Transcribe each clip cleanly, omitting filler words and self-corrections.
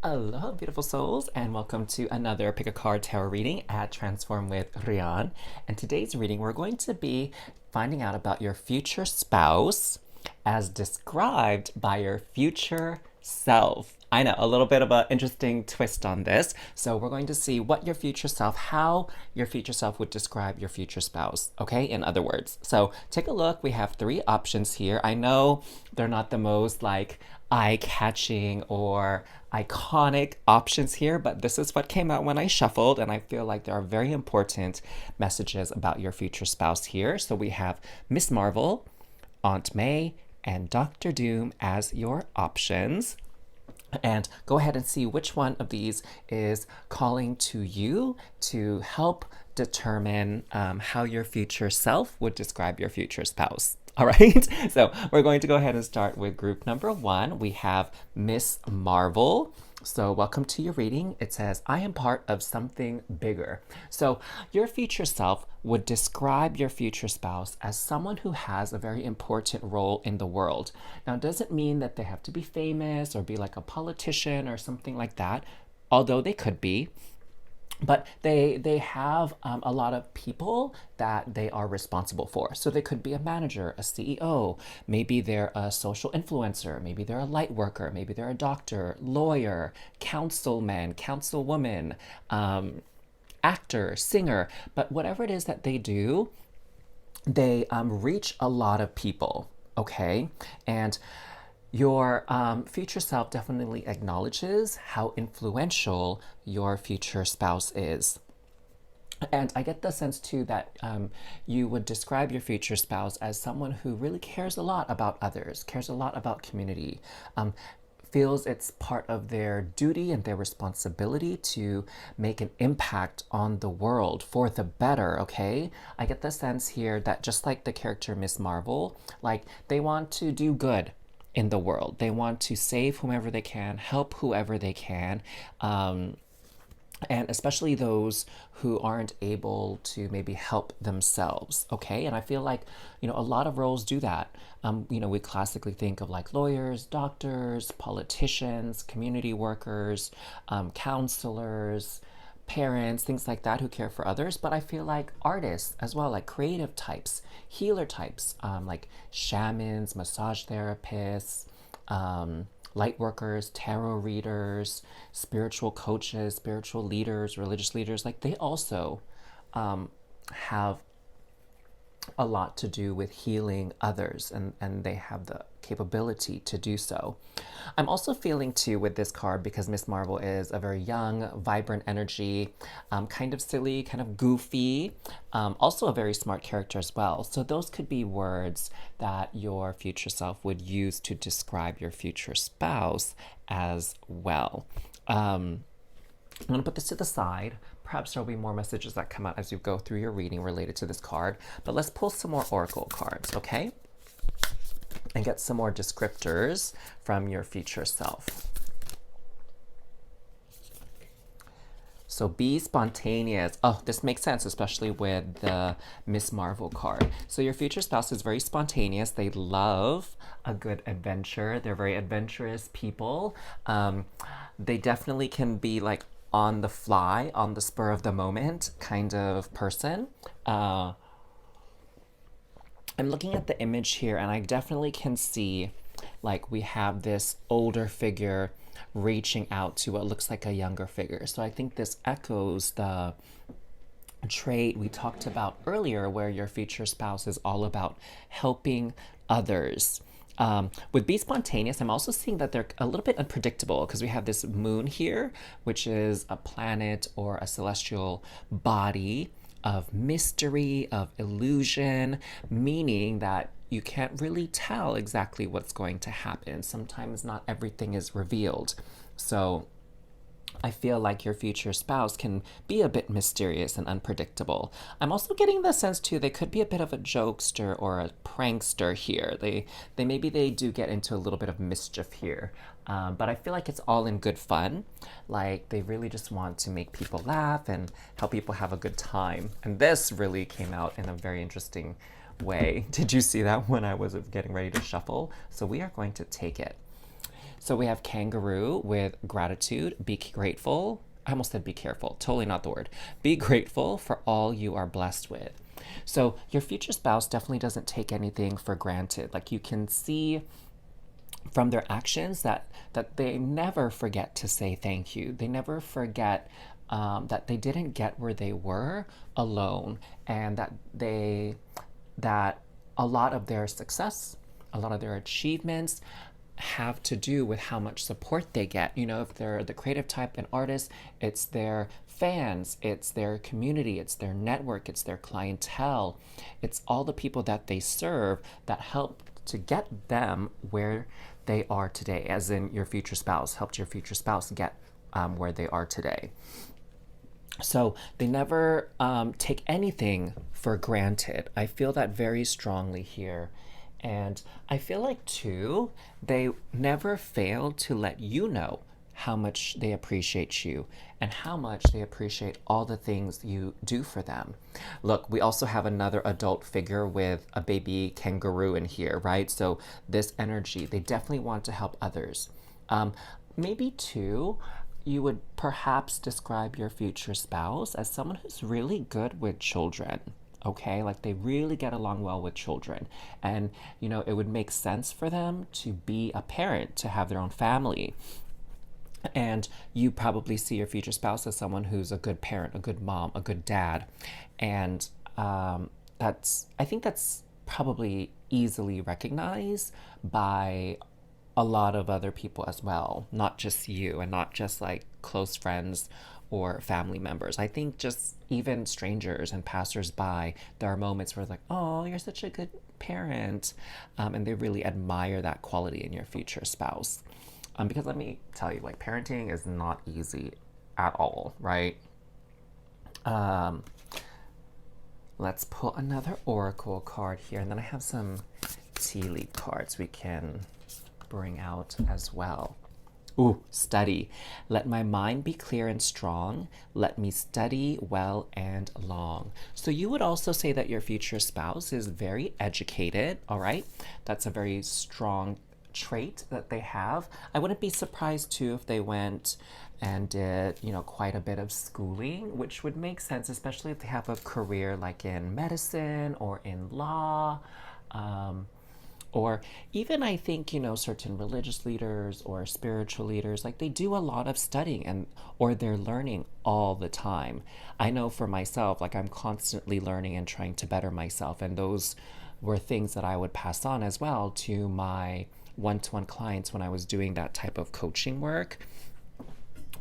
Aloha, beautiful souls, and welcome to another Pick a Card Tarot reading at Transform with Rian. And today's reading, we're going to be finding out about your future spouse as described by your future self. I know, a little bit of an interesting twist on this. So we're going to see what your future self, how your future self would describe your future spouse, okay? In other words. So take a look. We have three options here. I know they're not the most eye-catching or iconic options here, but this is what came out when I shuffled, and I feel like there are very important messages about your future spouse here. So we have Miss Marvel, Aunt May, and Dr. Doom as your options. And go ahead and see which one of these is calling to you to help determine how your future self would describe your future spouse. All right, so we're going to go ahead and start with group number one. We have Miss Marvel. So welcome to your reading. It says, I am part of something bigger. So your future self would describe your future spouse as someone who has a very important role in the world. Now, it doesn't mean that they have to be famous or be like a politician or something like that, although they could be. But they have a lot of people that they are responsible for. So they could be a manager, a CEO, maybe they're a social influencer, maybe they're a light worker, maybe they're a doctor, lawyer, councilman, councilwoman, actor, singer. But whatever it is that they do, they reach a lot of people, okay? And your future self definitely acknowledges how influential your future spouse is. And I get the sense too that you would describe your future spouse as someone who really cares a lot about others, cares a lot about community, feels it's part of their duty and their responsibility to make an impact on the world for the better, okay? I get the sense here that just like the character Miss Marvel, like they want to do good in the world. They want to save whomever they can, help whoever they can, and especially those who aren't able to maybe help themselves, okay? And I feel like, a lot of roles do that. We classically think of like lawyers, doctors, politicians, community workers, counselors, parents, things like that who care for others. But I feel like artists as well, like creative types, healer types, like shamans, massage therapists, light workers, tarot readers, spiritual coaches, spiritual leaders, religious leaders, like they also have a lot to do with healing others, and they have the capability to do so. I'm also feeling too with this card, because Miss Marvel is a very young, vibrant energy, kind of silly, kind of goofy, also a very smart character as well. So those could be words that your future self would use to describe your future spouse as well. I'm going to put this to the side. Perhaps there'll be more messages that come out as you go through your reading related to this card. But let's pull some more oracle cards, okay? And get some more descriptors from your future self. So be spontaneous. Oh, this makes sense, especially with the Miss Marvel card. So your future spouse is very spontaneous. They love a good adventure. They're very adventurous people. They definitely can be like on the fly, on the spur of the moment kind of person. I'm looking at the image here, and I definitely can see like we have this older figure reaching out to what looks like a younger figure. So I think this echoes the trait we talked about earlier, where your future spouse is all about helping others. With Be Spontaneous, I'm also seeing that they're a little bit unpredictable, because we have this moon here, which is a planet or a celestial body of mystery, of illusion, meaning that you can't really tell exactly what's going to happen. Sometimes not everything is revealed. So I feel like your future spouse can be a bit mysterious and unpredictable. I'm also getting the sense too they could be a bit of a jokester or a prankster here. They maybe they do get into a little bit of mischief here, but I feel like it's all in good fun. Like they really just want to make people laugh and help people have a good time. And this really came out in a very interesting way. Did you see that when I was getting ready to shuffle? So we are going to take it. So we have kangaroo with gratitude, be grateful. I almost said be careful, totally not the word. Be grateful for all you are blessed with. So your future spouse definitely doesn't take anything for granted. Like you can see from their actions that they never forget to say thank you. They never forget that they didn't get where they were alone, and that a lot of their success, a lot of their achievements have to do with how much support they get. You know, if they're the creative type and artist, it's their fans, it's their community, it's their network, it's their clientele, it's all the people that they serve that help to get them where they are today, as in your future spouse helped your future spouse get where they are today. So they never take anything for granted. I feel that very strongly here. And I feel like, too, they never fail to let you know how much they appreciate you and how much they appreciate all the things you do for them. Look, we also have another adult figure with a baby kangaroo in here, right? So this energy, they definitely want to help others. Maybe, too, you would perhaps describe your future spouse as someone who's really good with children. Okay, like they really get along well with children, and you know it would make sense for them to be a parent, to have their own family. And you probably see your future spouse as someone who's a good parent, a good mom, a good dad. And I think that's probably easily recognized by a lot of other people as well, not just you and not just like close friends or family members. I think just even strangers and passersby, there are moments where it's like, oh, you're such a good parent. And they really admire that quality in your future spouse. Because let me tell you, like, parenting is not easy at all, right? Let's pull another oracle card here, and then I have some tea leaf cards we can bring out as well. Ooh, study. Let my mind be clear and strong. Let me study well and long. So you would also say that your future spouse is very educated, all right? That's a very strong trait that they have. I wouldn't be surprised too if they went and did, you know, quite a bit of schooling, which would make sense, especially if they have a career like in medicine or in law. Or even I think, you know, certain religious leaders or spiritual leaders, like they do a lot of studying and or they're learning all the time. I know for myself, like I'm constantly learning and trying to better myself. And those were things that I would pass on as well to my one-to-one clients when I was doing that type of coaching work.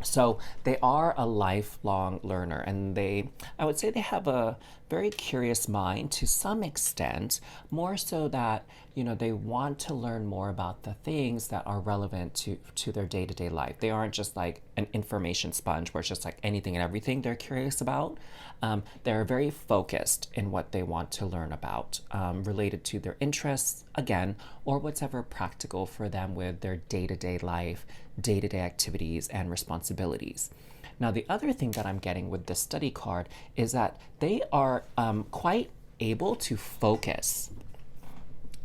So they are a lifelong learner, and I would say they have a very curious mind to some extent, more so that, you know, they want to learn more about the things that are relevant to their day-to-day life. They aren't just like an information sponge where it's just like anything and everything they're curious about. They're very focused in what they want to learn about, related to their interests, again, or whatever practical for them with their day-to-day life, day-to-day activities and responsibilities. Now, the other thing that I'm getting with this study card is that they are quite able to focus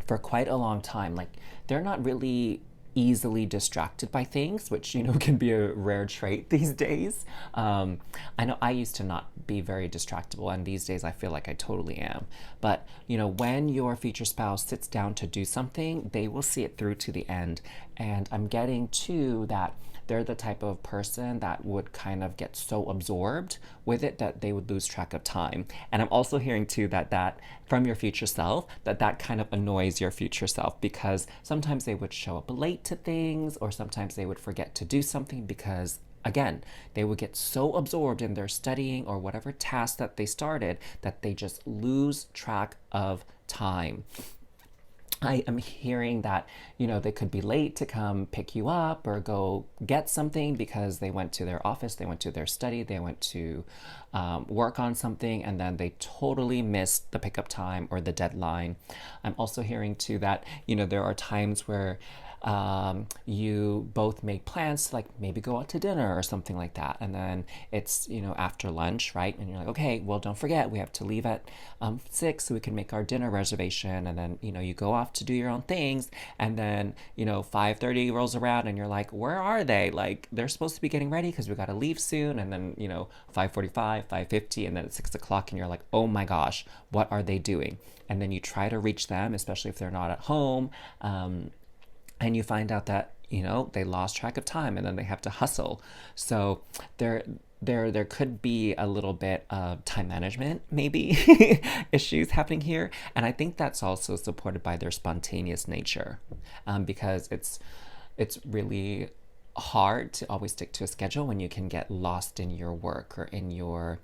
for quite a long time. Like they're not really easily distracted by things, which, you know, can be a rare trait these days. I know I used to not be very distractible, and these days I feel like I totally am. But, you know, when your future spouse sits down to do something, they will see it through to the end. And I'm getting to that they're the type of person that would kind of get so absorbed with it that they would lose track of time. And I'm also hearing too that from your future self, that kind of annoys your future self, because sometimes they would show up late to things, or sometimes they would forget to do something because, again, they would get so absorbed in their studying or whatever task that they started that they just lose track of time. I am hearing that, you know, they could be late to come pick you up or go get something because they went to their office, they went to their study, they went to work on something, and then they totally missed the pickup time or the deadline. I'm also hearing too that, you know, there are times where you both make plans to like maybe go out to dinner or something like that. And then it's, after lunch, right? And you're like, okay, well, don't forget, we have to leave at 6 so we can make our dinner reservation. And then, you go off to do your own things. And then, 5:30 rolls around and you're like, where are they? Like, they're supposed to be getting ready because we got to leave soon. And then, 5:45, 5:50, and then at 6 o'clock, and you're like, oh my gosh, what are they doing? And then you try to reach them, especially if they're not at home. And you find out that, they lost track of time and then they have to hustle. So there could be a little bit of time management, maybe, issues happening here. And I think that's also supported by their spontaneous nature, because it's really hard to always stick to a schedule when you can get lost in your work or in your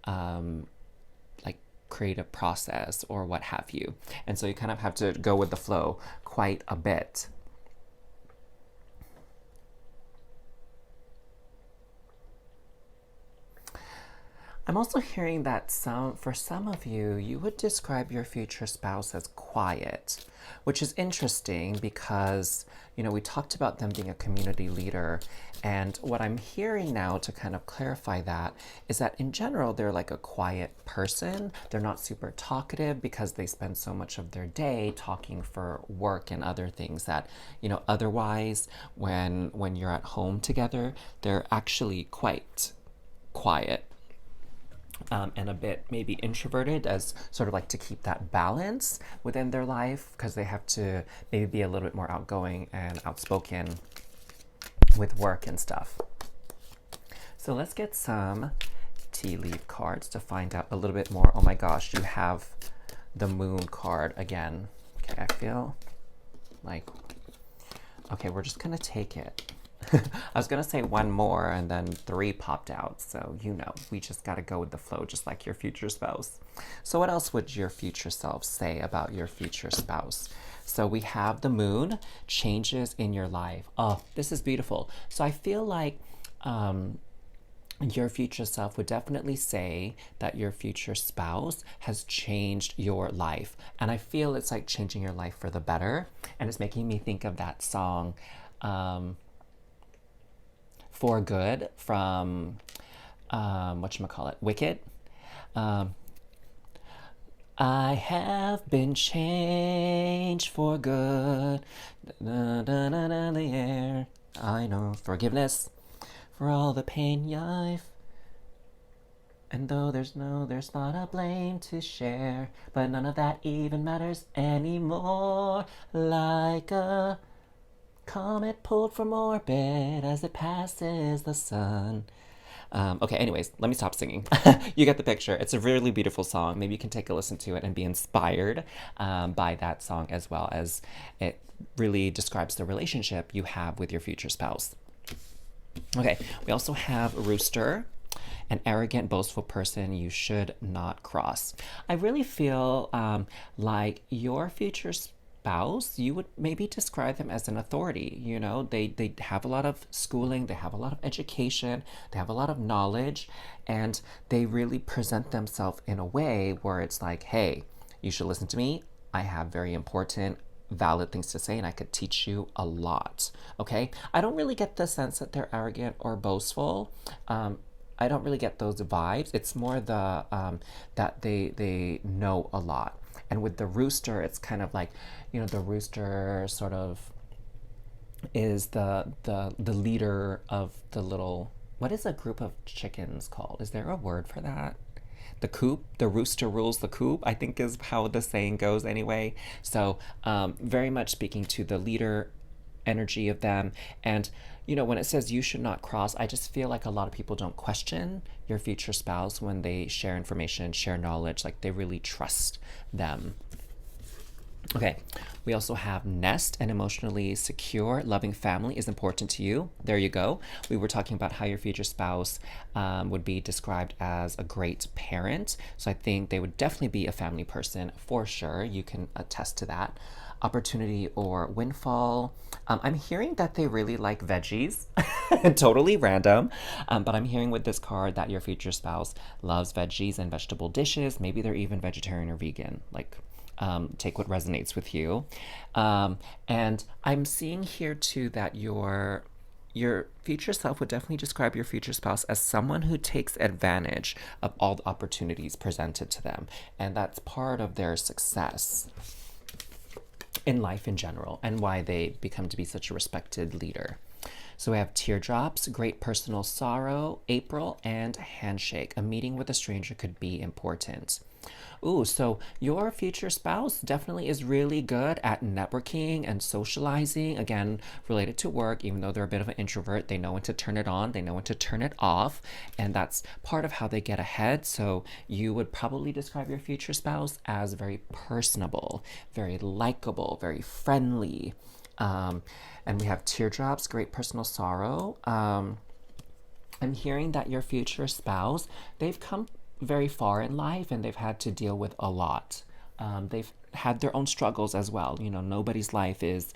like creative process or what have you. And so you kind of have to go with the flow quite a bit. I'm also hearing that for some of you, you would describe your future spouse as quiet, which is interesting because, we talked about them being a community leader. And what I'm hearing now to kind of clarify that is that in general, they're like a quiet person. They're not super talkative because they spend so much of their day talking for work and other things that, otherwise when you're at home together, they're actually quite quiet. And a bit maybe introverted, as sort of like to keep that balance within their life, because they have to maybe be a little bit more outgoing and outspoken with work and stuff. So let's get some tea leaf cards to find out a little bit more. Oh my gosh, you have the moon card again. Okay, I feel like, okay, we're just gonna take it. I was gonna say one more and then 3 popped out, so we just gotta go with the flow, just like your future spouse. So what else would your future self say about your future spouse? So we have the moon, changes in your life. Oh, this is beautiful. So I feel like your future self would definitely say that your future spouse has changed your life. And I feel it's like changing your life for the better. And it's making me think of that song, For Good from whatchamacallit, Wicked. I have been changed for good. Da, da, da, da, the air. I know forgiveness for all the pain I've. And though there's not a blame to share, but none of that even matters anymore. Like a comet pulled from orbit as it passes the sun. Okay, anyways, let me stop singing. You get the picture. It's a really beautiful song. Maybe you can take a listen to it and be inspired by that song, as well as it really describes the relationship you have with your future spouse. Okay, we also have Rooster, an arrogant, boastful person you should not cross. I really feel like your future spouse, you would maybe describe them as an authority. They have a lot of schooling, they have a lot of education, they have a lot of knowledge, and they really present themselves in a way where it's like, hey, you should listen to me. I have very important, valid things to say, and I could teach you a lot. Okay, I don't really get the sense that they're arrogant or boastful. I don't really get those vibes. It's more the that they know a lot. And with the rooster, it's kind of like, the rooster sort of is the leader of the little, what is a group of chickens called? Is there a word for that? The coop, the rooster rules the coop, I think is how the saying goes anyway. So very much speaking to the leader energy of them. And when it says you should not cross, I just feel like a lot of people don't question your future spouse when they share information, share knowledge, like they really trust them. Okay, we also have nest, an emotionally secure, loving family is important to you. There you go. We were talking about how your future spouse would be described as a great parent. So I think they would definitely be a family person for sure. You can attest to that. Opportunity or windfall. I'm hearing that they really like veggies. Totally random. But I'm hearing with this card that your future spouse loves veggies and vegetable dishes. Maybe they're even vegetarian or vegan. Like, take what resonates with you. And I'm seeing here too that your future self would definitely describe your future spouse as someone who takes advantage of all the opportunities presented to them. And that's part of their success in life in general and why they become to be such a respected leader. So we have teardrops, great personal sorrow, April, and handshake. A meeting with a stranger could be important. Ooh, so your future spouse definitely is really good at networking and socializing. Again, related to work, even though they're a bit of an introvert, they know when to turn it on, they know when to turn it off, and that's part of how they get ahead. So you would probably describe your future spouse as very personable, very likable, very friendly. And we have teardrops, great personal sorrow. I'm hearing that your future spouse, they've come very far in life and they've had to deal with a lot. They've had their own struggles as well. You know, nobody's life is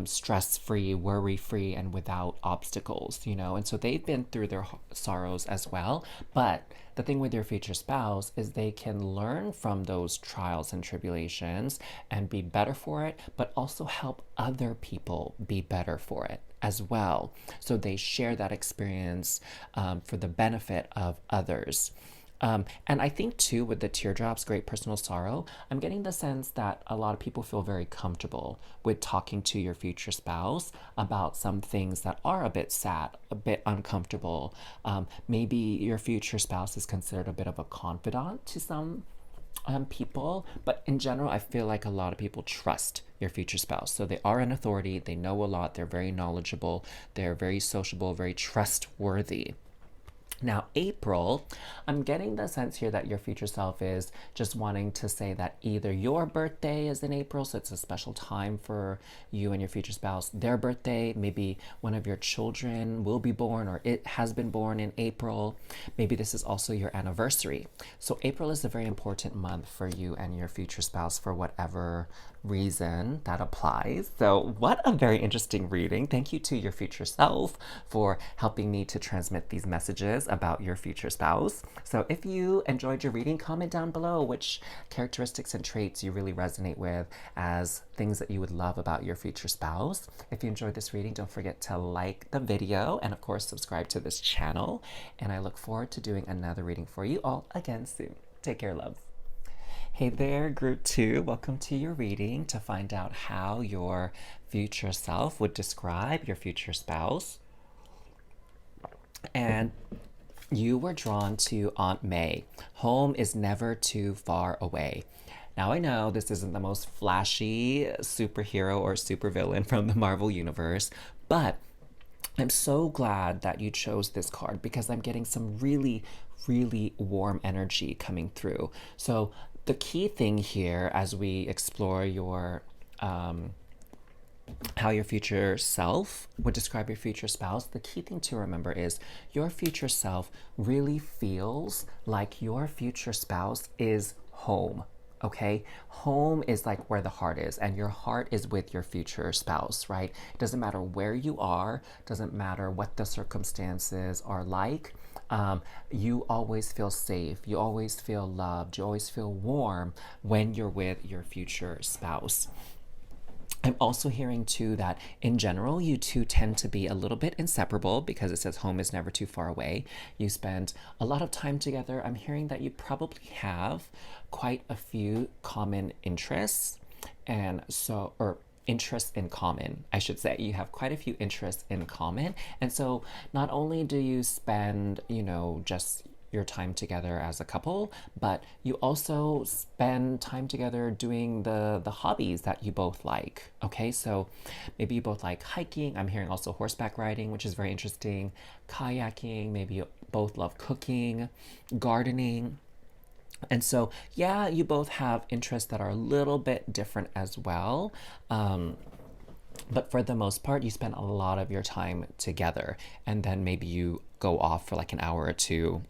stress-free, worry-free, and without obstacles, you know, and so they've been through their sorrows as well. But the thing with your future spouse is they can learn from those trials and tribulations and be better for it, but also help other people be better for it as well. So they share that experience for the benefit of others. And I think too, with the teardrops, great personal sorrow, I'm getting the sense that a lot of people feel very comfortable with talking to your future spouse about some things that are a bit sad, a bit uncomfortable. Maybe your future spouse is considered a bit of a confidant to some people, but in general, I feel like a lot of people trust your future spouse. So they are an authority, they know a lot, they're very knowledgeable, they're very sociable, very trustworthy. Now, April, I'm getting the sense here that your future self is just wanting to say that either your birthday is in April, so it's a special time for you and your future spouse, their birthday, maybe one of your children will be born or it has been born in April. Maybe this is also your anniversary. So April is a very important month for you and your future spouse for whatever reason that applies. So what a very interesting reading. Thank you to your future self for helping me to transmit these messages about your future spouse. So if you enjoyed your reading, comment down below which characteristics and traits you really resonate with as things that you would love about your future spouse. If you enjoyed this reading, don't forget to like the video and of course subscribe to this channel. And I look forward to doing another reading for you all again soon. Take care, loves. Hey there, group 2. Welcome to your reading to find out how your future self would describe your future spouse. And you were drawn to Aunt May. Home is never too far away. Now I know this isn't the most flashy superhero or supervillain from the Marvel Universe, but I'm so glad that you chose this card because I'm getting some really, really warm energy coming through. So the key thing here as we explore your how your future self would describe your future spouse, the key thing to remember is your future self really feels like your future spouse is home. Okay, home is like where the heart is, and your heart is with your future spouse, right? It doesn't matter where you are, doesn't matter what the circumstances are like. You always feel safe, you always feel loved, you always feel warm when you're with your future spouse. I'm also hearing too that in general, you two tend to be a little bit inseparable because it says home is never too far away. You spend a lot of time together. I'm hearing that you probably have quite a few common interests or interests in common, I should say. You have quite a few interests in common. And so not only do you spend, you know, just your time together as a couple, but you also spend time together doing the hobbies that you both like. Okay, so maybe you both like hiking. I'm hearing also horseback riding, which is very interesting, kayaking. Maybe you both love cooking, gardening. And so, yeah, you both have interests that are a little bit different as well. But for the most part, you spend a lot of your time together. And then maybe you go off for like an hour or two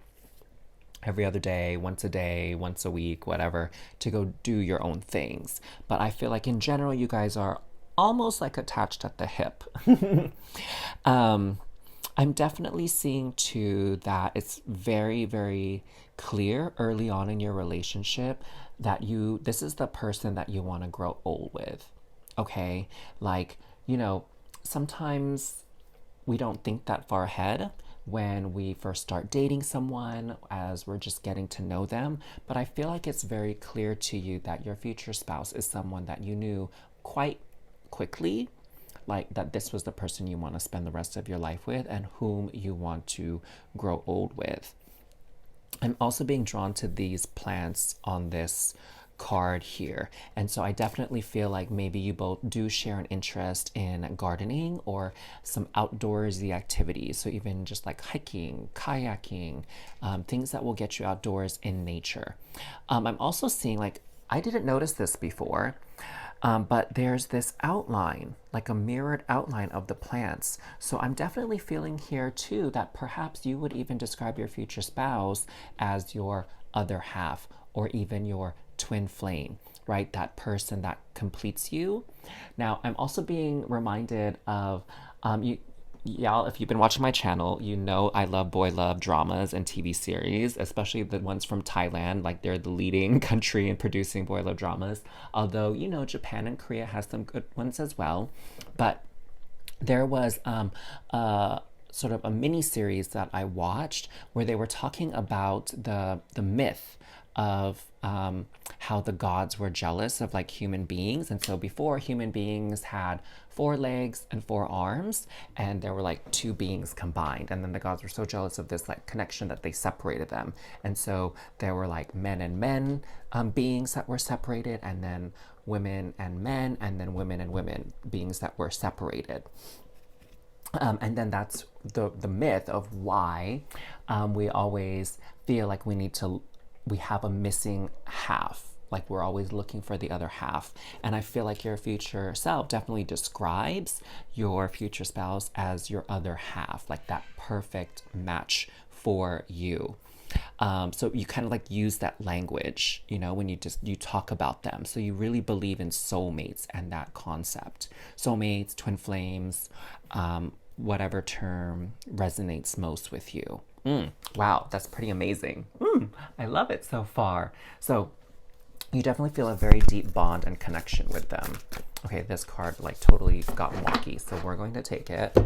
every other day, once a week, whatever, to go do your own things. But I feel like in general, you guys are almost like attached at the hip. I'm definitely seeing too that it's very, very clear early on in your relationship that this is the person that you want to grow old with. Okay? Like, sometimes we don't think that far ahead when we first start dating someone as we're just getting to know them. But I feel like it's very clear to you that your future spouse is someone that you knew quite quickly, like that this was the person you want to spend the rest of your life with and whom you want to grow old with. I'm also being drawn to these plants on this card here. And so I definitely feel like maybe you both do share an interest in gardening or some outdoorsy activities. So even just like hiking, kayaking, things that will get you outdoors in nature. I'm also seeing, like, I didn't notice this before, but there's this outline, like a mirrored outline of the plants. So I'm definitely feeling here too that perhaps you would even describe your future spouse as your other half or even your twin flame, right? That person that completes you. Now, I'm also being reminded of y'all, if you've been watching my channel, you know I love boy love dramas and TV series, especially the ones from Thailand. Like, they're the leading country in producing boy love dramas. Although, Japan and Korea has some good ones as well. But there was sort of a mini series that I watched where they were talking about the myth of how the gods were jealous of like human beings. And so before, human beings had 4 legs and 4 arms, and there were like 2 beings combined. And then the gods were so jealous of this like connection that they separated them. And so there were like men and men beings that were separated, and then women and men, and then women and women beings that were separated. And then that's the myth of why we always feel like we have a missing half. Like, we're always looking for the other half. And I feel like your future self definitely describes your future spouse as your other half, like that perfect match for you. So you kind of like use that language, when you talk about them. So you really believe in soulmates and that concept. Soulmates, twin flames, whatever term resonates most with you. Wow, that's pretty amazing. I love it so far. So you definitely feel a very deep bond and connection with them. Okay, this card like totally got wonky, so we're going to take it.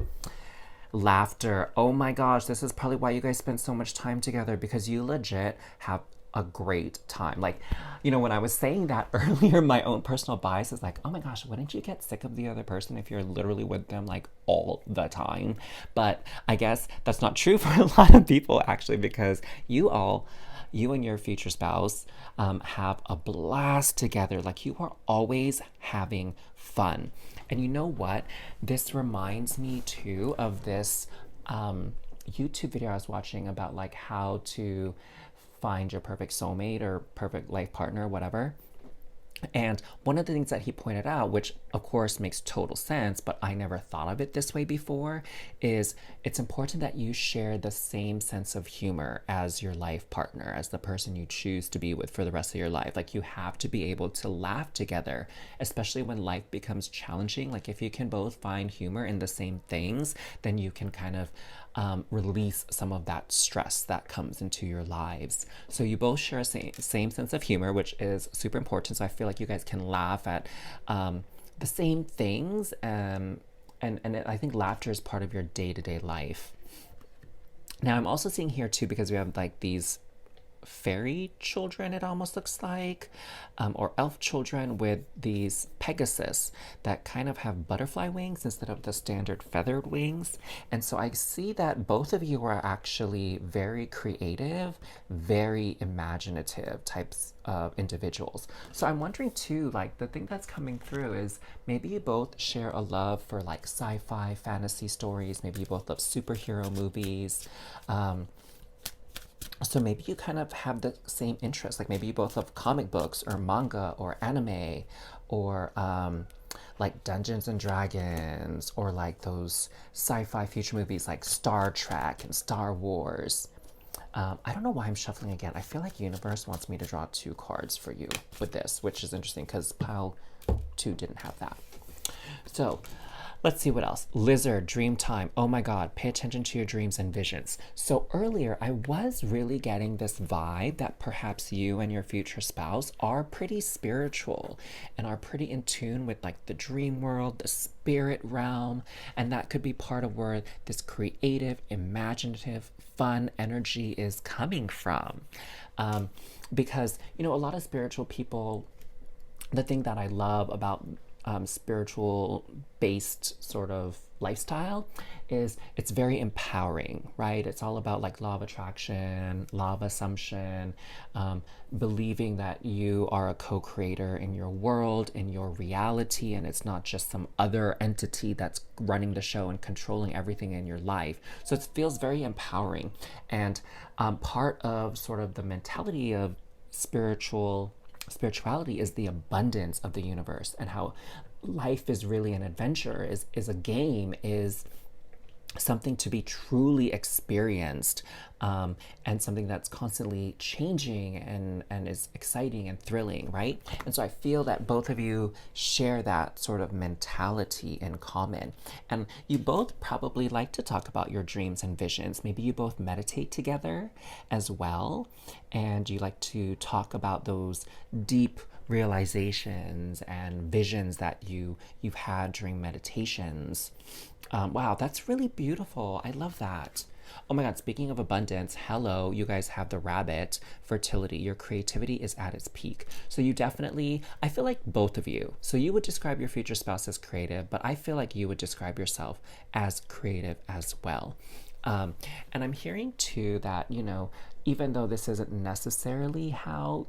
Laughter. Oh my gosh, this is probably why you guys spend so much time together, because you legit have a great time. Like, when I was saying that earlier, my own personal bias is like, oh my gosh, wouldn't you get sick of the other person if you're literally with them like all the time? But I guess that's not true for a lot of people, actually, because you and your future spouse have a blast together. Like, you are always having fun. And you know what? This reminds me too of this YouTube video I was watching about like how to find your perfect soulmate or perfect life partner, whatever. And one of the things that he pointed out, which of course makes total sense, but I never thought of it this way before, is it's important that you share the same sense of humor as your life partner, as the person you choose to be with for the rest of your life. Like, you have to be able to laugh together, especially when life becomes challenging. Like, if you can both find humor in the same things, then you can kind of release some of that stress that comes into your lives. So you both share a same sense of humor, which is super important. So I feel like you guys can laugh at the same things, and I think laughter is part of your day-to-day life. Now, I'm also seeing here too, because we have like these fairy children, it almost looks like, or elf children with these Pegasus that kind of have butterfly wings instead of the standard feathered wings. And so I see that both of you are actually very creative, very imaginative types of individuals. So I'm wondering too, like, the thing that's coming through is maybe you both share a love for like sci-fi fantasy stories. Maybe you both love superhero movies. So maybe you kind of have the same interests. Like, maybe you both love comic books or manga or anime or like Dungeons and Dragons, or like those sci-fi future movies like Star Trek and Star Wars. I don't know why I'm shuffling again. I feel like universe wants me to draw 2 cards for you with this, which is interesting because pile 2 didn't have that. So Let's see what else. Lizard, dream time. Oh my God, pay attention to your dreams and visions. So earlier, I was really getting this vibe that perhaps you and your future spouse are pretty spiritual and are pretty in tune with like the dream world, the spirit realm, and that could be part of where this creative, imaginative, fun energy is coming from. Because, you know, a lot of spiritual people, the thing that I love about spiritual based sort of lifestyle is it's very empowering, right? It's all about like law of attraction, law of assumption, believing that you are a co-creator in your world, in your reality, and it's not just some other entity that's running the show and controlling everything in your life. So it feels very empowering. And part of sort of the mentality of spirituality is the abundance of the universe, and how life is really an adventure, is a game, is something to be truly experienced, and something that's constantly changing and is exciting and thrilling, right? And so I feel that both of you share that sort of mentality in common. And you both probably like to talk about your dreams and visions. Maybe you both meditate together as well, and you like to talk about those deep realizations and visions that you've had during meditations. Wow, that's really beautiful. I love that. Oh my God, speaking of abundance, hello, you guys have the rabbit, fertility. Your creativity is at its peak. So you definitely, I feel like both of you. So you would describe your future spouse as creative, but I feel like you would describe yourself as creative as well. And I'm hearing too that, you know, even though this isn't necessarily how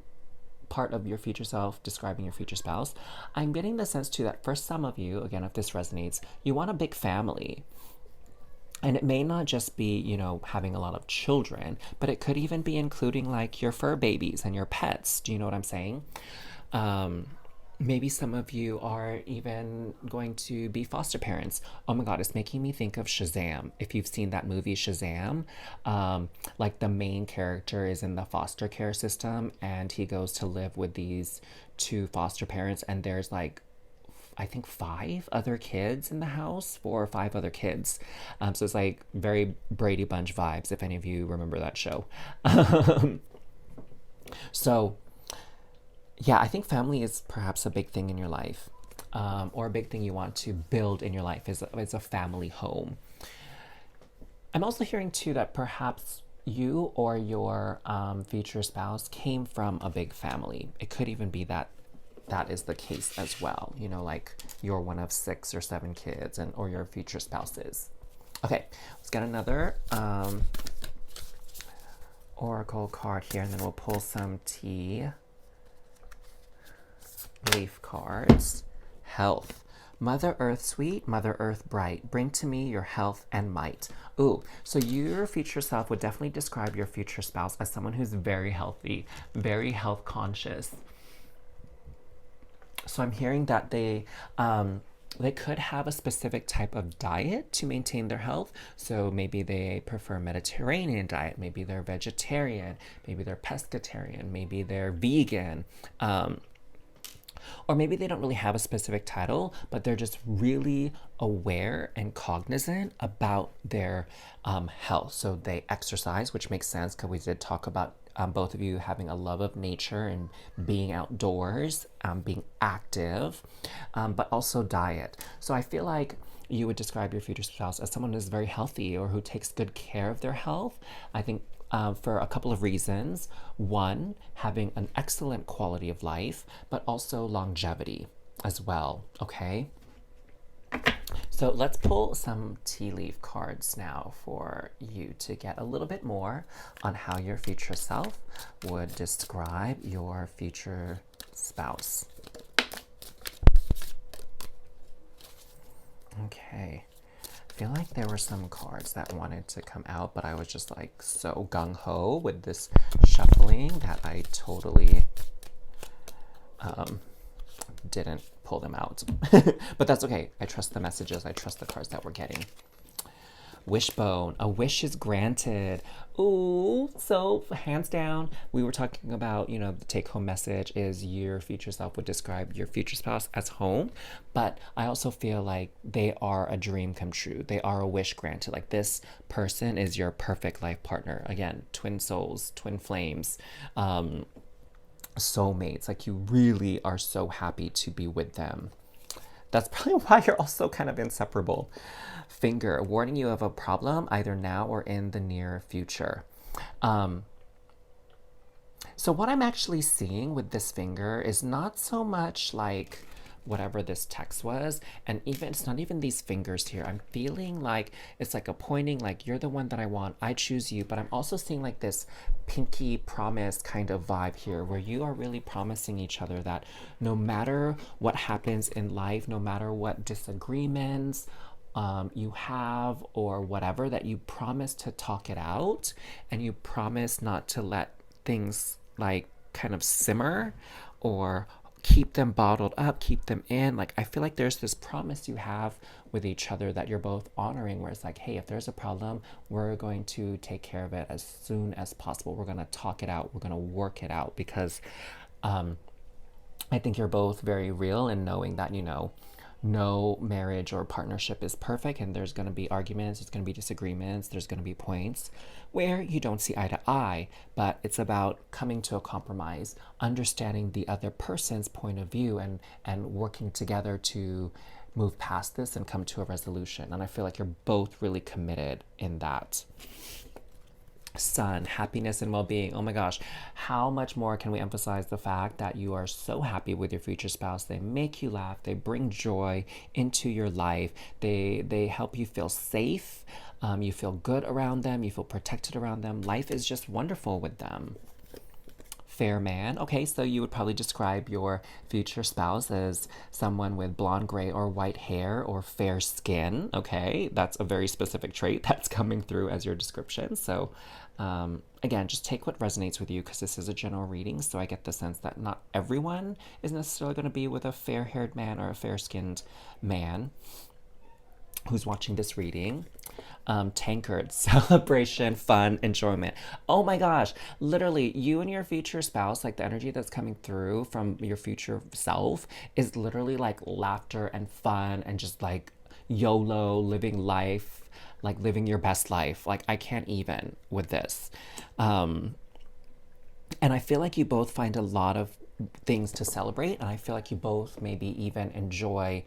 part of your future self describing your future spouse, I'm getting the sense too that for some of you, again, if this resonates, you want a big family. And it may not just be, you know, having a lot of children, but it could even be including like your fur babies and your pets. Do you know what I'm saying? Maybe some of you are even going to be foster parents. Oh my God, it's making me think of Shazam. If you've seen that movie Shazam, like the main character is in the foster care system and he goes to live with these two foster parents, and there's like, I think 5 other kids in the house, 4 or 5 other kids. So it's like very Brady Bunch vibes, if any of you remember that show. So yeah, I think family is perhaps a big thing in your life, or a big thing you want to build in your life is a family home. I'm also hearing too that perhaps you or your future spouse came from a big family. It could even be that that is the case as well. You know, like you're one of 6 or 7 kids, and or your future spouse is. Okay, let's get another oracle card here, and then we'll pull some tea leaf cards. Health. Mother Earth sweet, Mother Earth bright, bring to me your health and might. Ooh, so your future self would definitely describe your future spouse as someone who's very healthy, very health conscious. So I'm hearing that they could have a specific type of diet to maintain their health. So maybe they prefer Mediterranean diet, maybe they're vegetarian, maybe they're pescatarian, maybe they're vegan. Or maybe they don't really have a specific title, but they're just really aware and cognizant about their health. So they exercise, which makes sense because we did talk about both of you having a love of nature and being outdoors, being active, but also diet. So I feel like you would describe your future spouse as someone who's very healthy or who takes good care of their health. I think for a couple of reasons. One, having an excellent quality of life, but also longevity as well, okay? So let's pull some tea leaf cards now for you to get a little bit more on how your future self would describe your future spouse. Okay. I feel like there were some cards that wanted to come out, but I was just like so gung-ho with this shuffling that I totally didn't pull them out. But that's okay. I trust the messages. I trust the cards that we're getting. Wishbone, a wish is granted. Ooh, so hands down, we were talking about, the take home message is your future self would describe your future spouse as home. But I also feel like they are a dream come true. They are a wish granted. Like this person is your perfect life partner. Again, twin souls, twin flames, soulmates. Like you really are so happy to be with them. That's probably why you're also kind of inseparable. Finger, warning you of a problem either now or in the near future. So what I'm actually seeing with this finger is not so much like whatever this text was, and even it's not even these fingers here. I'm feeling like it's like a pointing, like you're the one that I want, I choose you. But I'm also seeing like this pinky promise kind of vibe here, where you are really promising each other that no matter what happens in life, no matter what disagreements you have or whatever, that you promise to talk it out, and you promise not to let things like kind of simmer or keep them bottled up, keep them in. Like I feel like there's this promise you have with each other that you're both honoring, where it's like, hey, if there's a problem, we're going to take care of it as soon as possible. We're going to talk it out. We're going to work it out, because I think you're both very real in knowing that, no marriage or partnership is perfect, and there's going to be arguments, there's going to be disagreements, there's going to be points where you don't see eye to eye, but it's about coming to a compromise, understanding the other person's point of view, and working together to move past this and come to a resolution. And I feel like you're both really committed in that. Sun, happiness and well-being. Oh my gosh, how much more can we emphasize the fact that you are so happy with your future spouse? They make you laugh, they bring joy into your life, they help you feel safe, you feel good around them, you feel protected around them. Life is just wonderful with them. Fair man. Okay, so you would probably describe your future spouse as someone with blonde, gray, or white hair or fair skin. Okay, that's a very specific trait that's coming through as your description. So again, just take what resonates with you, because this is a general reading, so I get the sense that not everyone is necessarily going to be with a fair-haired man or a fair-skinned man who's watching this reading. Tankard, celebration, fun, enjoyment. Oh my gosh, literally, you and your future spouse, like the energy that's coming through from your future self is literally like laughter and fun and just like YOLO, living life, like living your best life. Like I can't even with this. And I feel like you both find a lot of things to celebrate, and I feel like you both maybe even enjoy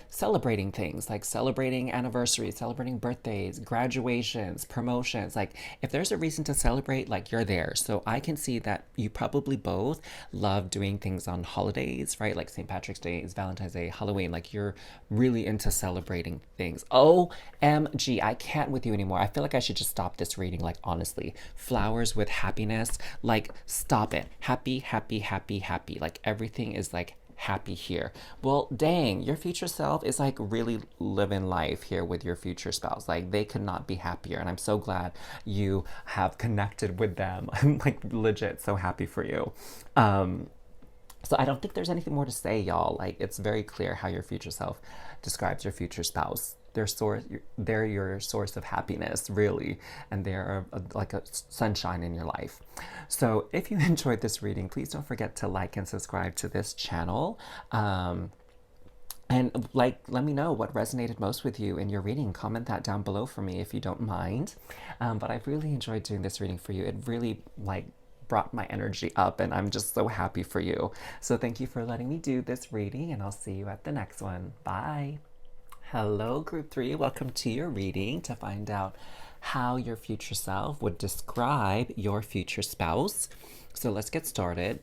celebrating things, like celebrating anniversaries, celebrating birthdays, graduations, promotions. Like if there's a reason to celebrate, like you're there. So I can see that you probably both love doing things on holidays, right? Like St. Patrick's Day, Valentine's Day, Halloween. Like you're really into celebrating things. OMG, I can't with you anymore. I feel like I should just stop this reading, like honestly. Flowers with happiness, like stop it. Happy, happy, happy, happy. Like everything is like happy here. Well, dang, your future self is like really living life here with your future spouse. Like they could not be happier, and I'm so glad you have connected with them. I'm like legit so happy for you. So I don't think there's anything more to say, y'all. Like it's very clear how your future self describes your future spouse. They're your source of happiness, really, and they're like a sunshine in your life. So if you enjoyed this reading, please don't forget to like and subscribe to this channel. And like, let me know what resonated most with you in your reading. Comment that down below for me if you don't mind. But I've really enjoyed doing this reading for you. It really like brought my energy up, and I'm just so happy for you. So thank you for letting me do this reading, and I'll see you at the next one. Bye. Hello, Group 3. Welcome to your reading to find out how your future self would describe your future spouse. So let's get started.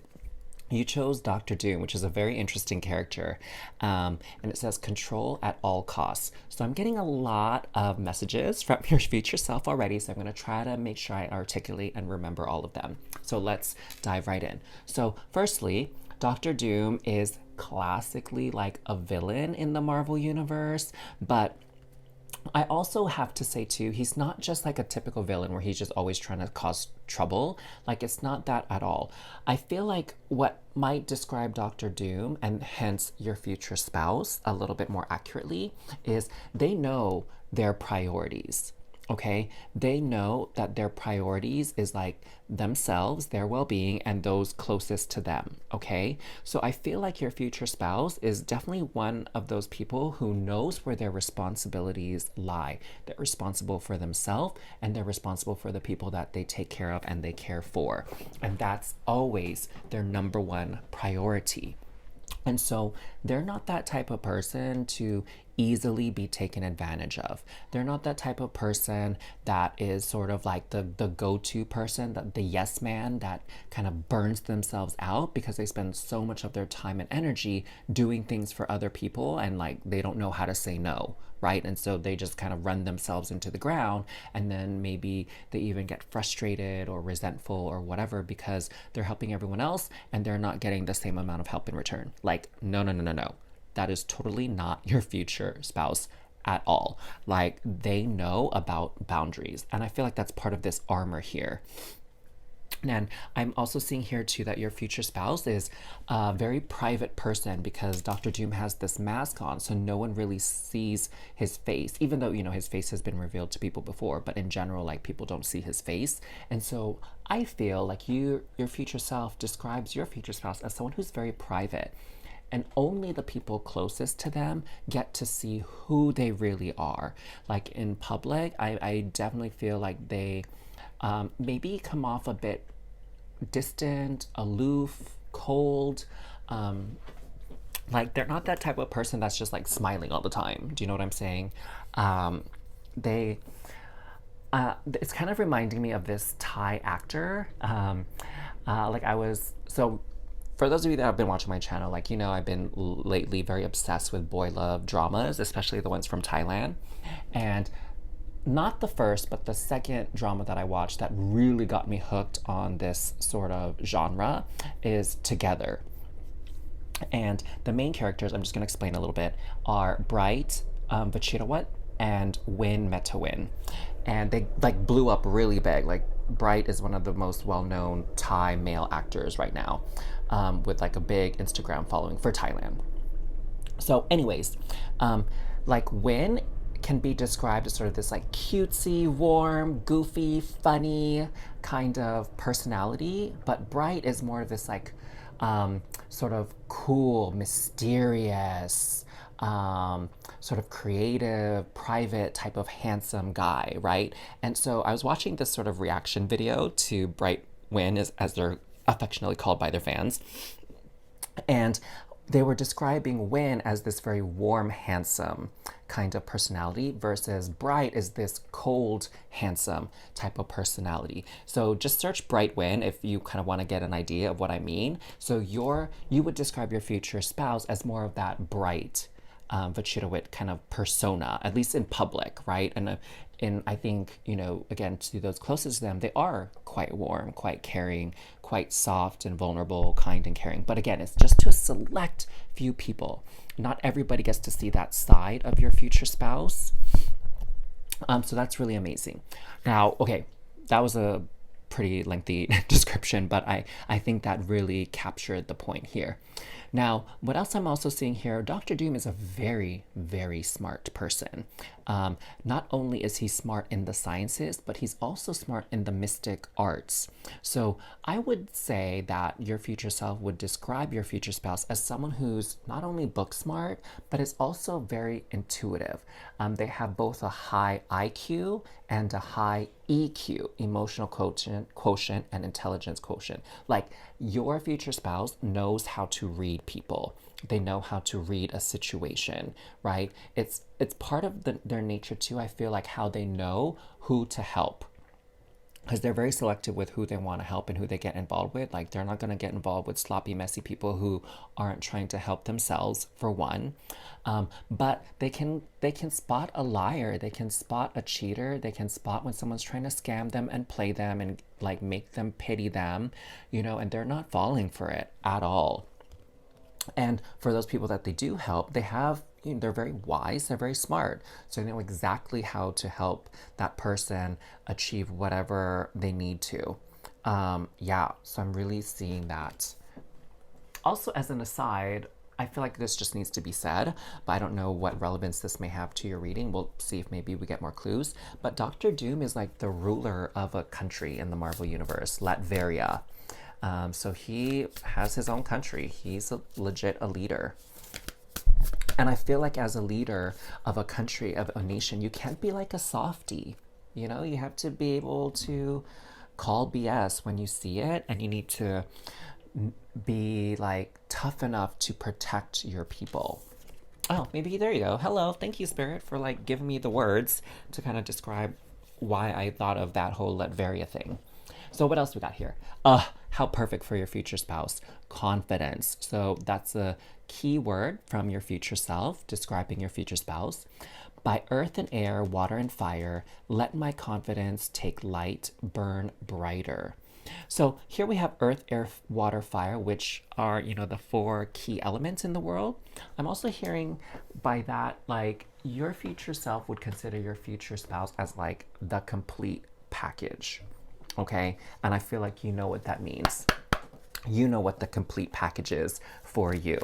You chose Dr. Doom, which is a very interesting character, and it says control at all costs. So I'm getting a lot of messages from your future self already, so I'm going to try to make sure I articulate and remember all of them. So let's dive right in. So firstly, Dr. Doom is classically like a villain in the Marvel universe, but I also have to say too, he's not just like a typical villain where he's just always trying to cause trouble. Like it's not that at all. I feel like what might describe Dr. Doom, and hence your future spouse a little bit more accurately, is they know their priorities. Okay, they know that their priorities is like themselves, their well-being, and those closest to them. Okay, so I feel like your future spouse is definitely one of those people who knows where their responsibilities lie. They're responsible for themselves, and they're responsible for the people that they take care of and they care for, and that's always their number one priority. And so they're not that type of person to easily be taken advantage of. They're not that type of person that is sort of like the go-to person, the yes man that kind of burns themselves out because they spend so much of their time and energy doing things for other people and like they don't know how to say no, right? And so they just kind of run themselves into the ground, and then maybe they even get frustrated or resentful or whatever because they're helping everyone else and they're not getting the same amount of help in return. Like, no, no, no, no, no. That is totally not your future spouse at all. Like, they know about boundaries. And I feel like that's part of this armor here. And I'm also seeing here too that your future spouse is a very private person because Dr. Doom has this mask on, so no one really sees his face, even though, you know, his face has been revealed to people before, but in general, like, people don't see his face. And so I feel like your future self describes your future spouse as someone who's very private. And only the people closest to them get to see who they really are. Like in public, I definitely feel like they maybe come off a bit distant, aloof, cold. Like they're not that type of person that's just like smiling all the time. Do you know what I'm saying? They it's kind of reminding me of this Thai actor. Like I was so. For those of you that have been watching my channel, like, you know, I've been lately very obsessed with boy love dramas, especially the ones from Thailand. And not the first, but the second drama that I watched that really got me hooked on this sort of genre is Together. And the main characters, I'm just going to explain a little bit, are Bright, Vachirawat, and Win Metawin. And they like blew up really big. Like Bright is one of the most well-known Thai male actors right now, with like a big Instagram following for Thailand. So, anyways, like Win can be described as sort of this like cutesy, warm, goofy, funny kind of personality, but Bright is more of this like sort of cool, mysterious, sort of creative, private type of handsome guy, right? And so I was watching this sort of reaction video to Bright Win, as they're affectionately called by their fans. And they were describing Win as this very warm, handsome kind of personality versus Bright is this cold, handsome type of personality. So just search Bright Win if you kind of want to get an idea of what I mean. So you would describe your future spouse as more of that bright, Vachirawit kind of persona, at least in public, right? And I think, you know, again, to those closest to them, they are quite warm, quite caring, quite soft and vulnerable, kind and caring. But again, it's just to a select few people. Not everybody gets to see that side of your future spouse. So that's really amazing. Now, okay, that was a pretty lengthy description, but I think that really captured the point here. Now, what else I'm also seeing here, Dr. Doom is a very, very smart person. Not only is he smart in the sciences, but he's also smart in the mystic arts. So I would say that your future self would describe your future spouse as someone who's not only book smart, but is also very intuitive. They have both a high IQ and a high EQ, emotional quotient, and intelligence quotient. Like your future spouse knows how to read people. They know how to read a situation, right? It's part of their nature too. I feel like how they know who to help, because they're very selective with who they want to help and who they get involved with. Like they're not going to get involved with sloppy, messy people who aren't trying to help themselves, for one. But they can spot a liar, they can spot a cheater, they can spot when someone's trying to scam them and play them and like make them pity them, you know, and they're not falling for it at all. And for those people that they do help, they have, you know, they're very wise, they're very smart. So they know exactly how to help that person achieve whatever they need to. Yeah, so I'm really seeing that. Also, as an aside, I feel like this just needs to be said, but I don't know what relevance this may have to your reading. We'll see if maybe we get more clues. But Doctor Doom is like the ruler of a country in the Marvel Universe, Latveria. So he has his own country. He's legit a leader. And I feel like as a leader of a country, of a nation, you can't be like a softie. You know, you have to be able to call BS when you see it, and you need to be like tough enough to protect your people. Oh, maybe there you go. Hello, thank you, Spirit, for like giving me the words to kind of describe why I thought of that whole Latveria thing. So what else we got here? How perfect for your future spouse. Confidence. So that's a key word from your future self describing your future spouse. By earth and air, water and fire, let my confidence take light, burn brighter. So here we have earth, air, water, fire, which are, you know, the 4 key elements in the world. I'm also hearing by that, like, your future self would consider your future spouse as like the complete package. Okay, and I feel like you know what that means. You know what the complete package is for you.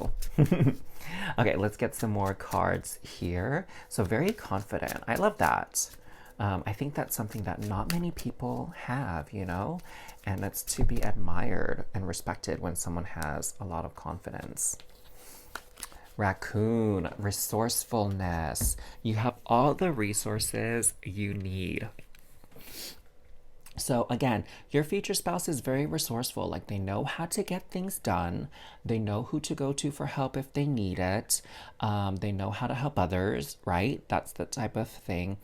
Okay, let's get some more cards here. So very confident. I love that. I think that's something that not many people have, you know, and it's to be admired and respected when someone has a lot of confidence. Raccoon, resourcefulness. You have all the resources you need. So again, your future spouse is very resourceful. Like, they know how to get things done. They know who to go to for help if they need it. They know how to help others, right? That's the type of thing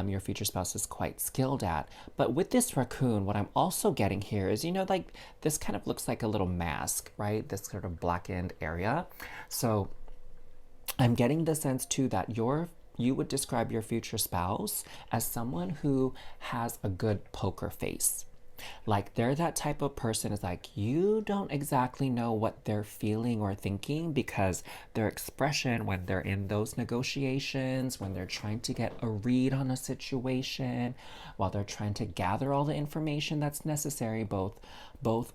your future spouse is quite skilled at. But with this raccoon, what I'm also getting here is, you know, like this kind of looks like a little mask, right? This sort of blackened area. So I'm getting the sense too that you would describe your future spouse as someone who has a good poker face. Like, they're that type of person is like, you don't exactly know what they're feeling or thinking, because their expression when they're in those negotiations, when they're trying to get a read on a situation, while they're trying to gather all the information that's necessary, both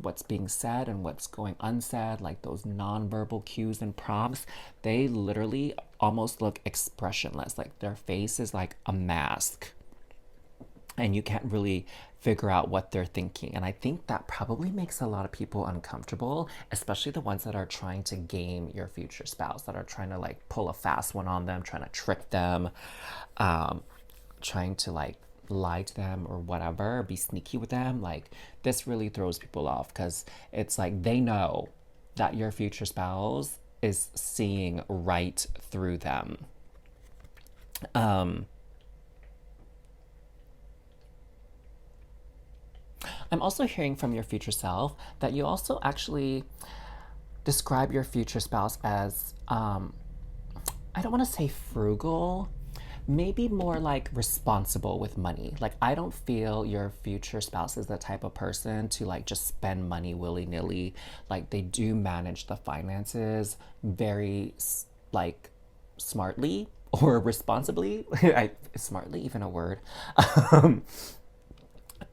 what's being said and what's going unsaid, like those nonverbal cues and prompts, they literally almost look expressionless. Like, their face is like a mask, and you can't really figure out what they're thinking. And I think that probably makes a lot of people uncomfortable, especially the ones that are trying to game your future spouse, that are trying to like pull a fast one on them, trying to trick them, trying to like lie to them or whatever, be sneaky with them. Like, this really throws people off, because it's like they know that your future spouse is seeing right through them. I'm also hearing from your future self that you also actually describe your future spouse as, I don't want to say frugal, maybe more like responsible with money. Like, I don't feel your future spouse is the type of person to like just spend money willy-nilly. Like, they do manage the finances very like smartly or responsibly. Smartly, even a word.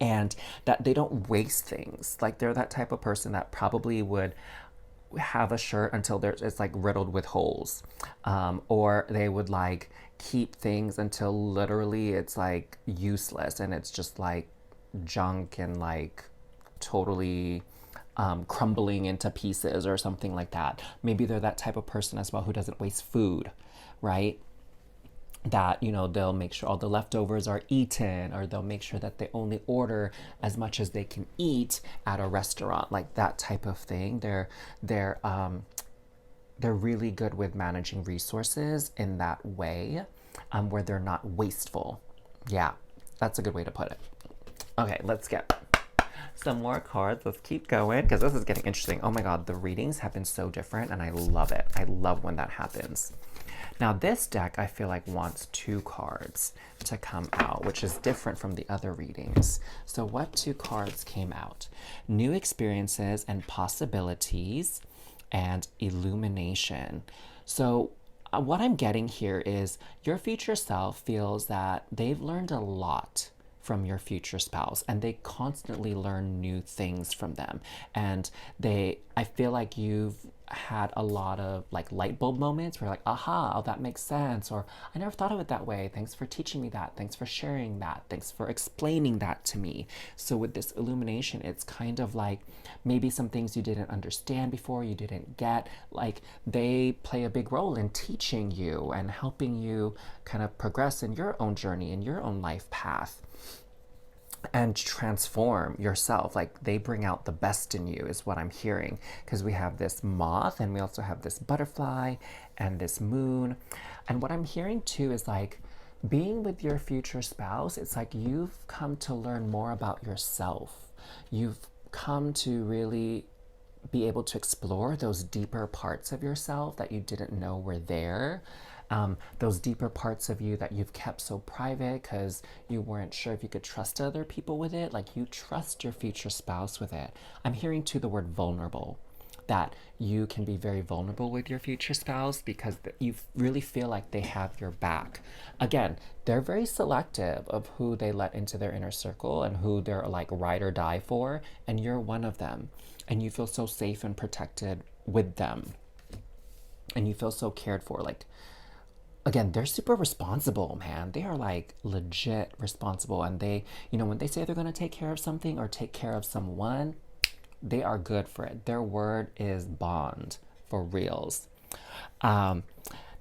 And that they don't waste things. Like, they're that type of person that probably would have a shirt until it's like riddled with holes, or they would like keep things until literally it's like useless and it's just like junk and like totally crumbling into pieces or something like that. Maybe they're that type of person as well who doesn't waste food, right? That, you know, they'll make sure all the leftovers are eaten, or they'll make sure that they only order as much as they can eat at a restaurant, like that type of thing. They're really good with managing resources in that way, where they're not wasteful. Yeah, that's a good way to put it. Okay, let's get some more cards. Let's keep going, because this is getting interesting. Oh my god, the readings have been so different, and I love it. I love when that happens. Now, this deck, I feel like, wants 2 cards to come out, which is different from the other readings. So what 2 cards came out? New experiences and possibilities, and illumination. So what I'm getting here is your future self feels that they've learned a lot from your future spouse, and they constantly learn new things from them. And I feel like you've had a lot of like light bulb moments where like, aha, oh, that makes sense, or I never thought of it that way. Thanks for teaching me that. Thanks for sharing that. Thanks for explaining that to me. So with this illumination, it's kind of like maybe some things you didn't understand before, you didn't get, like they play a big role in teaching you and helping you kind of progress in your own journey, in your own life path, and transform yourself. Like they bring out the best in you is what I'm hearing, because we have this moth and we also have this butterfly and this moon. And what I'm hearing too is like being with your future spouse, it's like you've come to learn more about yourself. You've come to really be able to explore those deeper parts of yourself that you didn't know were there. Those deeper parts of you that you've kept so private because you weren't sure if you could trust other people with it. Like you trust your future spouse with it. I'm hearing too the word vulnerable, that you can be very vulnerable with your future spouse because you really feel like they have your back. Again, they're very selective of who they let into their inner circle and who they're like ride or die for, and you're one of them. And you feel so safe and protected with them. And you feel so cared for. Like, again, they're super responsible, man. They are like legit responsible. And they, when they say they're going to take care of something or take care of someone, they are good for it. Their word is bond for reals.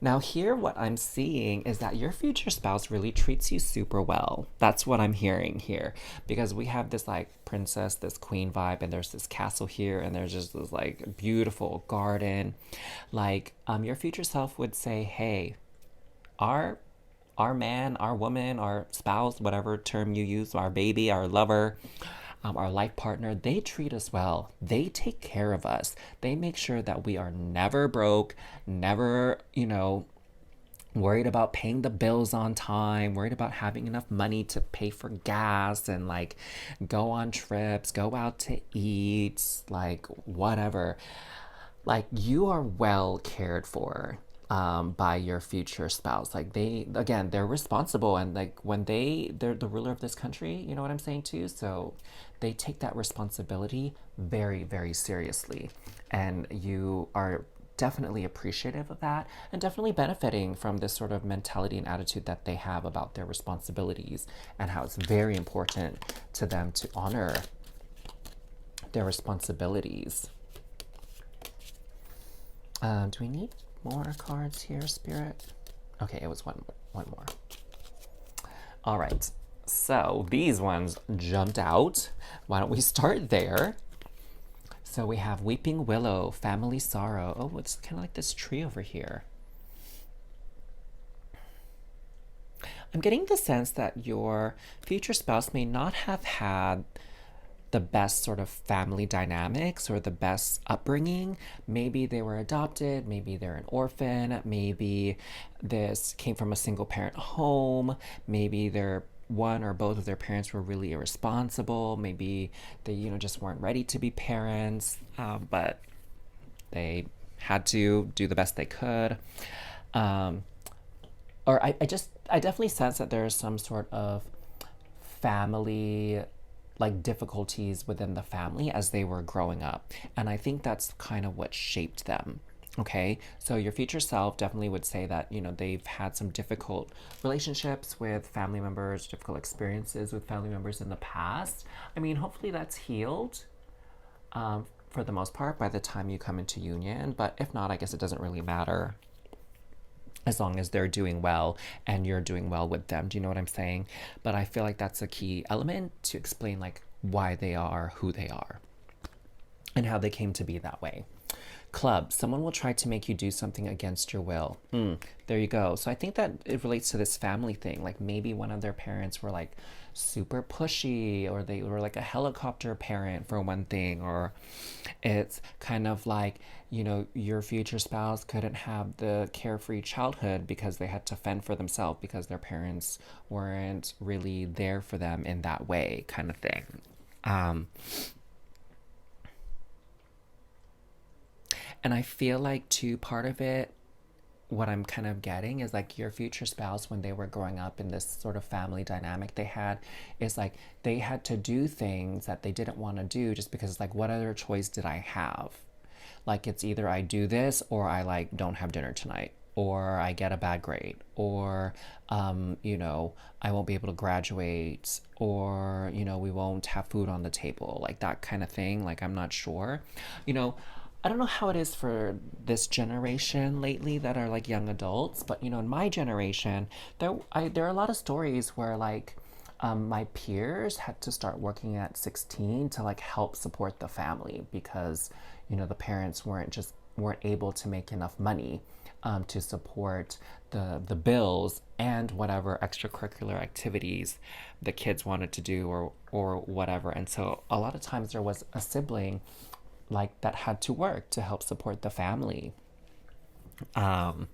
Now here, what I'm seeing is that your future spouse really treats you super well. That's what I'm hearing here, because we have this like princess, this queen vibe, and there's this castle here, and there's just this like beautiful garden. Like, your future self would say, hey, our man, our woman, our spouse, whatever term you use, our baby, our lover, our life partner, they treat us well. They take care of us. They make sure that we are never broke, never, worried about paying the bills on time, worried about having enough money to pay for gas and like go on trips, go out to eat, like whatever. Like you are well cared for by your future spouse. Like they're responsible, and like when they're the ruler of this country, you know what I'm saying too? So they take that responsibility very, very seriously. And you are definitely appreciative of that and definitely benefiting from this sort of mentality and attitude that they have about their responsibilities and how it's very important to them to honor their responsibilities. Do we need more cards here, Spirit? Okay, it was one more. All right, so these ones jumped out. Why don't we start there? So we have Weeping Willow, Family Sorrow. Oh, it's kind of like this tree over here. I'm getting the sense that your future spouse may not have had the best sort of family dynamics or the best upbringing. Maybe they were adopted, maybe they're an orphan, maybe this came from a single parent home, maybe they're one or both of their parents were really irresponsible, maybe they just weren't ready to be parents, but they had to do the best they could. Or I definitely sense that there's some sort of family like difficulties within the family as they were growing up. And I think that's kind of what shaped them. Okay, so your future self definitely would say that, they've had some difficult relationships with family members, difficult experiences with family members in the past. I mean, hopefully that's healed for the most part by the time you come into union. But if not, I guess it doesn't really matter, as long as they're doing well and you're doing well with them. Do you know what I'm saying? But I feel like that's a key element to explain like why they are who they are and how they came to be that way. Club, someone will try to make you do something against your will. There you go. So I think that it relates to this family thing. Like maybe one of their parents were like super pushy, or they were like a helicopter parent for one thing, or it's kind of like, your future spouse couldn't have the carefree childhood because they had to fend for themselves because their parents weren't really there for them in that way, kind of thing. And I feel like too, part of it what I'm kind of getting is like your future spouse, when they were growing up in this sort of family dynamic they had, is like they had to do things that they didn't want to do just because it's like, what other choice did I have? Like it's either I do this or I like don't have dinner tonight, or I get a bad grade, or I won't be able to graduate, or we won't have food on the table, like that kind of thing. Like I'm not sure, you know. I don't know how it is for this generation lately that are like young adults, but in my generation, there are a lot of stories where like my peers had to start working at 16 to like help support the family because the parents weren't able to make enough money to support the bills and whatever extracurricular activities the kids wanted to do or whatever. And so a lot of times there was a sibling like that had to work to help support the family, um,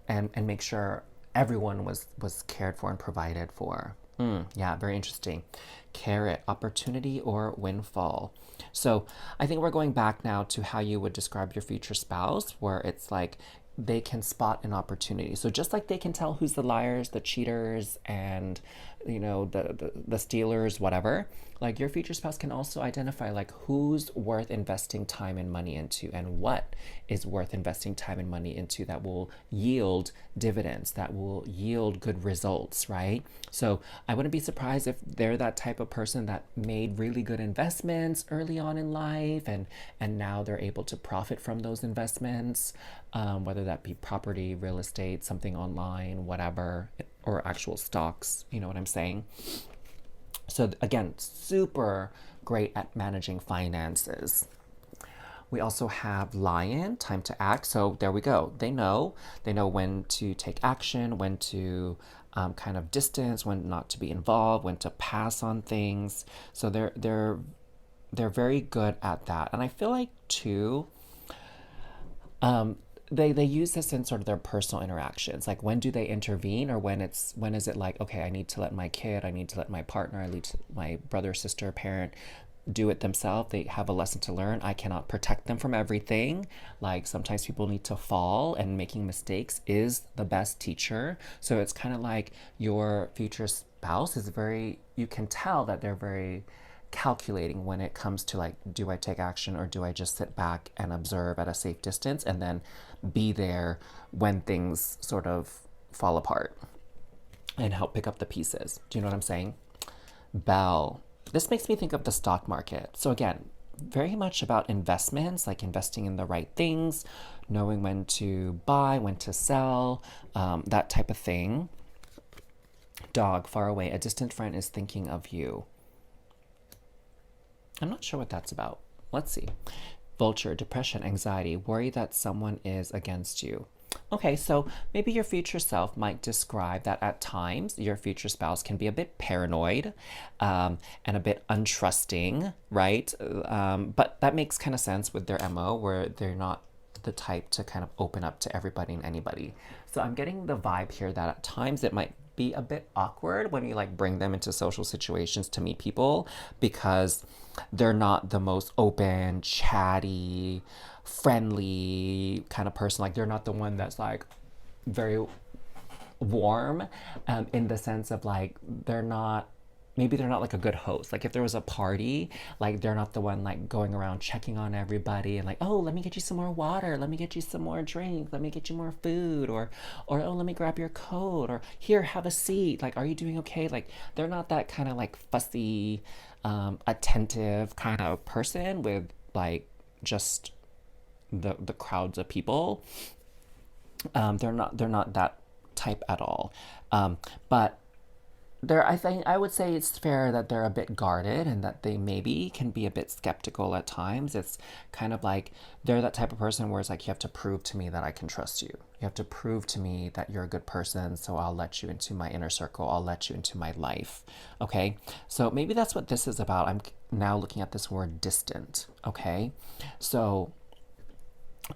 and make sure everyone was cared for and provided for. Yeah, very interesting. Carrot, opportunity or windfall. So I think we're going back now to how you would describe your future spouse, where it's like they can spot an opportunity. So just like they can tell who's the liars, the cheaters, and the stealers, whatever, like your future spouse can also identify like who's worth investing time and money into, and what is worth investing time and money into that will yield dividends, that will yield good results, right? So I wouldn't be surprised if they're that type of person that made really good investments early on in life, and now they're able to profit from those investments, whether that be property, real estate, something online, whatever, or actual stocks. You know what I'm saying? So again, super great at managing finances. We also have lion, time to act. So there we go. They know when to take action, when to kind of distance, when not to be involved, when to pass on things. So they're very good at that. And I feel like too, they use this in sort of their personal interactions. Like when do they intervene, or when is it like, okay, I need to let my kid, I need to let my partner, I need to my brother, sister, parent do it themselves. They have a lesson to learn. I cannot protect them from everything. Like sometimes people need to fall, and making mistakes is the best teacher. So it's kind of like your future spouse is very, you can tell that they're very calculating when it comes to like, do I take action or do I just sit back and observe at a safe distance and then be there when things sort of fall apart and help pick up the pieces? Do you know what I'm saying? Bell. This makes me think of the stock market. So again, very much about investments, like investing in the right things, knowing when to buy, when to sell, that type of thing. Dog, far away. A distant friend is thinking of you. I'm not sure what that's about. Let's see. Vulture, depression, anxiety, worry that someone is against you. Okay, so maybe your future self might describe that at times your future spouse can be a bit paranoid, and a bit untrusting, right? But that makes kind of sense with their MO, where they're not the type to kind of open up to everybody and anybody. So I'm getting the vibe here that at times it might be a bit awkward when you like bring them into social situations to meet people, because they're not the most open, chatty, friendly kind of person. Like they're not the one that's like very warm, in the sense of like maybe they're not like a good host. Like if there was a party, like they're not the one like going around checking on everybody and like, oh, let me get you some more water, let me get you some more drink, let me get you more food, or oh, let me grab your coat, or here, have a seat, like, are you doing okay? Like they're not that kind of like fussy, attentive kind of person with like just the crowds of people. They're not that type at all. But I think I would say it's fair that they're a bit guarded, and that they maybe can be a bit skeptical at times. It's kind of like they're that type of person where it's like, you have to prove to me that I can trust you. You have to prove to me that you're a good person, so I'll let you into my inner circle. I'll let you into my life. Okay? So maybe that's what this is about. I'm now looking at this word distant. Okay? So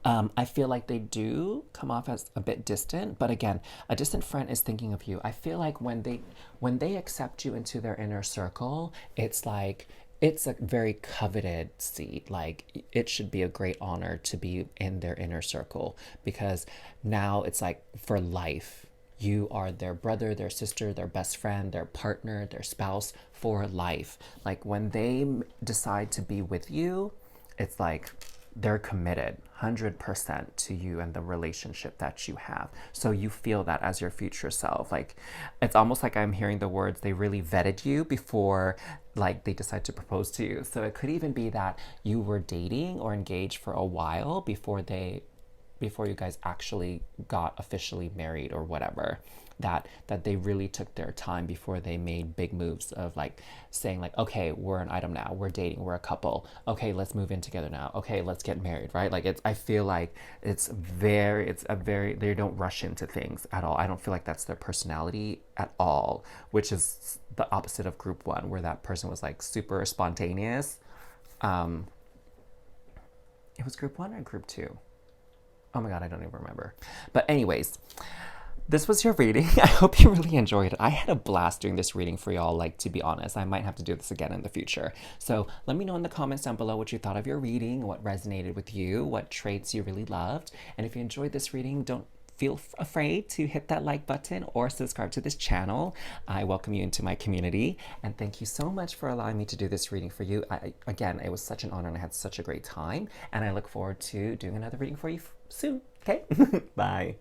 I feel like they do come off as a bit distant, but again, a distant friend is thinking of you. I feel like when they accept you into their inner circle, it's like it's a very coveted seat. Like, it should be a great honor to be in their inner circle, because now it's like for life. You are their brother, their sister, their best friend, their partner, their spouse for life. Like, when they decide to be with you, it's like they're committed 100% to you and the relationship that you have. So you feel that as your future self. Like, it's almost like I'm hearing the words, they really vetted you before like they decide to propose to you. So it could even be that you were dating or engaged for a while before you guys actually got officially married or whatever, that they really took their time before they made big moves of like saying like, okay, we're an item now, we're dating, we're a couple, okay, let's move in together now, okay, let's get married, right? Like, it's, I feel like it's a very, they don't rush into things at all. I don't feel like that's their personality at all, which is the opposite of group one, where that person was like super spontaneous. um it was group one or group two? Oh my god, I don't even remember. But anyways, this was your reading. I hope you really enjoyed it. I had a blast doing this reading for y'all, like, to be honest. I might have to do this again in the future. So let me know in the comments down below what you thought of your reading, what resonated with you, what traits you really loved. And if you enjoyed this reading, don't feel afraid to hit that like button or subscribe to this channel. I welcome you into my community, and thank you so much for allowing me to do this reading for you. Again, it was such an honor and I had such a great time, and I look forward to doing another reading for you soon. Okay? Bye.